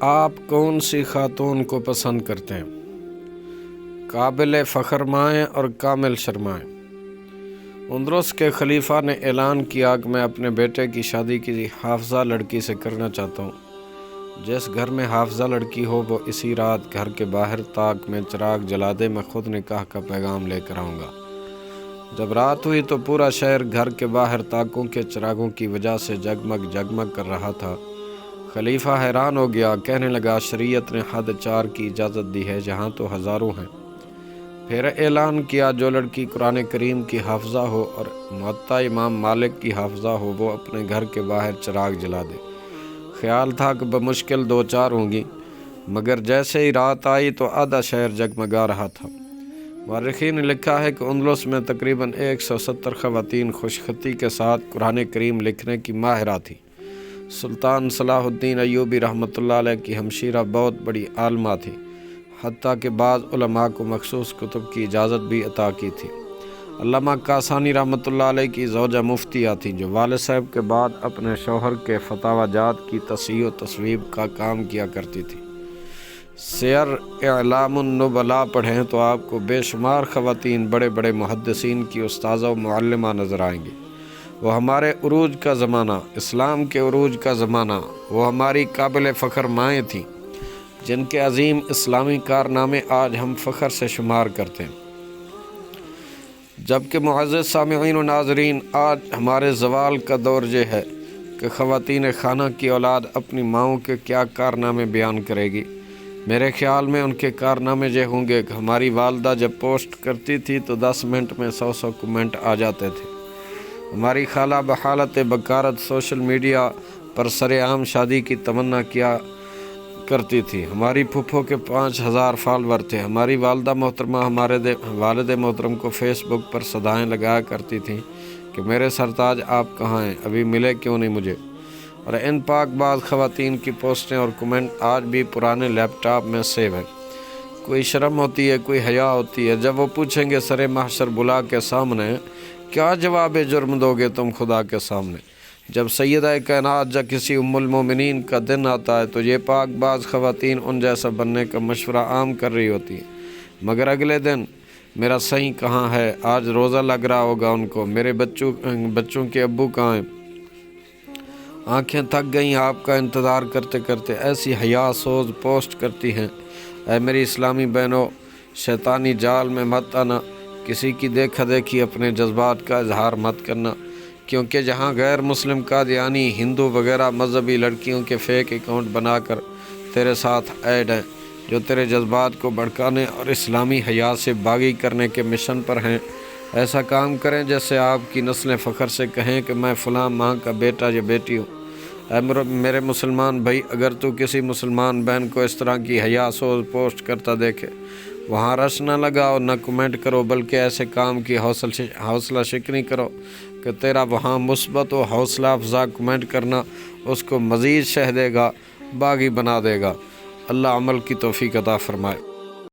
آپ کون سی خاتون کو پسند کرتے ہیں؟ قابل فخر مائیں اور کامل شرمائیں۔ اندلس کے خلیفہ نے اعلان کیا کہ میں اپنے بیٹے کی شادی کی حافظہ لڑکی سے کرنا چاہتا ہوں۔ جس گھر میں حافظہ لڑکی ہو وہ اسی رات گھر کے باہر طاق میں چراغ جلا دے، میں خود نکاح کا پیغام لے کر آؤں گا۔ جب رات ہوئی تو پورا شہر گھر کے باہر طاقوں کے چراغوں کی وجہ سے جگمگ جگمگ کر رہا تھا۔ خلیفہ حیران ہو گیا، کہنے لگا شریعت نے حد 4 کی اجازت دی ہے، جہاں تو ہزاروں ہیں۔ پھر اعلان کیا جو لڑکی قرآن کریم کی حافظہ ہو اور موطا امام مالک کی حافظہ ہو وہ اپنے گھر کے باہر چراغ جلا دے۔ خیال تھا کہ بمشکل 2-4 ہوں گی، مگر جیسے ہی رات آئی تو آدھا شہر جگمگا رہا تھا۔ مورخین نے لکھا ہے کہ اندلس میں تقریباً 170 خواتین خوش خطی کے ساتھ قرآن کریم لکھنے کی ماہرہ تھیں۔ سلطان صلاح الدین ایوبی رحمۃ اللہ علیہ کی ہمشیرہ بہت بڑی عالمہ تھی، حتیٰ کہ بعض علماء کو مخصوص کتب کی اجازت بھی عطا کی تھی۔ علامہ کاسانی رحمۃ اللہ علیہ کی زوجہ مفتیہ تھیں، جو والد صاحب کے بعد اپنے شوہر کے فتاوی جات کی تصحیح و تصویب کا کام کیا کرتی تھی۔ سیر اعلام النبلاء پڑھیں تو آپ کو بے شمار خواتین بڑے بڑے محدثین کی استاذہ و معلمہ نظر آئیں گی۔ وہ ہمارے عروج کا زمانہ، اسلام کے عروج کا زمانہ، وہ ہماری قابل فخر مائیں تھیں، جن کے عظیم اسلامی کارنامے آج ہم فخر سے شمار کرتے ہیں۔ جبکہ معزز سامعین و ناظرین، آج ہمارے زوال کا دور یہ ہے کہ خواتین خانہ کی اولاد اپنی ماؤں کے کیا کارنامے بیان کرے گی۔ میرے خیال میں ان کے کارنامے یہ ہوں گے کہ ہماری والدہ جب پوسٹ کرتی تھی تو 10 منٹ میں 100 کمنٹ آ جاتے تھے۔ ہماری خالہ بحالت بکارت سوشل میڈیا پر سرعام شادی کی تمنا کیا کرتی تھی۔ ہماری پھپھو کے 5000 فالور تھے۔ ہماری والدہ محترمہ ہمارے والد محترم کو فیس بک پر صدائیں لگایا کرتی تھیں کہ میرے سرتاج آپ کہاں ہیں، ابھی ملے کیوں نہیں مجھے۔ اور ان پاک باز خواتین کی پوسٹیں اور کمنٹ آج بھی پرانے لیپ ٹاپ میں سیو ہیں۔ کوئی شرم ہوتی ہے، کوئی حیا ہوتی ہے؟ جب وہ پوچھیں گے سر محشر بلا کے سامنے، کیا جواب جرم دو گے تم خدا کے سامنے؟ جب سیدہ کائنات یا کسی ام المومنین کا دن آتا ہے تو یہ پاک باز خواتین ان جیسا بننے کا مشورہ عام کر رہی ہوتی ہیں، مگر اگلے دن میرا صحیح کہاں ہے؟ آج روزہ لگ رہا ہوگا ان کو، میرے بچوں کے ابو کہاں ہیں؟ آنکھیں تھک گئیں آپ کا انتظار کرتے کرتے، ایسی حیا سوز پوسٹ کرتی ہیں۔ اے میری اسلامی بہنوں، شیطانی جال میں مت آنا، کسی کی دیکھا دیکھی اپنے جذبات کا اظہار مت کرنا، کیونکہ جہاں غیر مسلم قادیانی، ہندو وغیرہ مذہبی لڑکیوں کے فیک اکاؤنٹ بنا کر تیرے ساتھ ایڈ ہیں، جو تیرے جذبات کو بھڑکانے اور اسلامی حیا سے باغی کرنے کے مشن پر ہیں، ایسا کام کریں جیسے آپ کی نسلیں فخر سے کہیں کہ میں فلاں ماں کا بیٹا یا بیٹی ہوں۔ اے میرے مسلمان بھائی، اگر تو کسی مسلمان بہن کو اس طرح کی حیا سوز پوسٹ کرتا دیکھے، وہاں رش نہ لگاؤ، نہ کمنٹ کرو، بلکہ ایسے کام کی حوصلہ شکنی کرو کہ تیرا وہاں مثبت و حوصلہ افزا کمنٹ کرنا اس کو مزید شہ دے گا، باغی بنا دے گا۔ اللہ عمل کی توفیق عطا فرمائے۔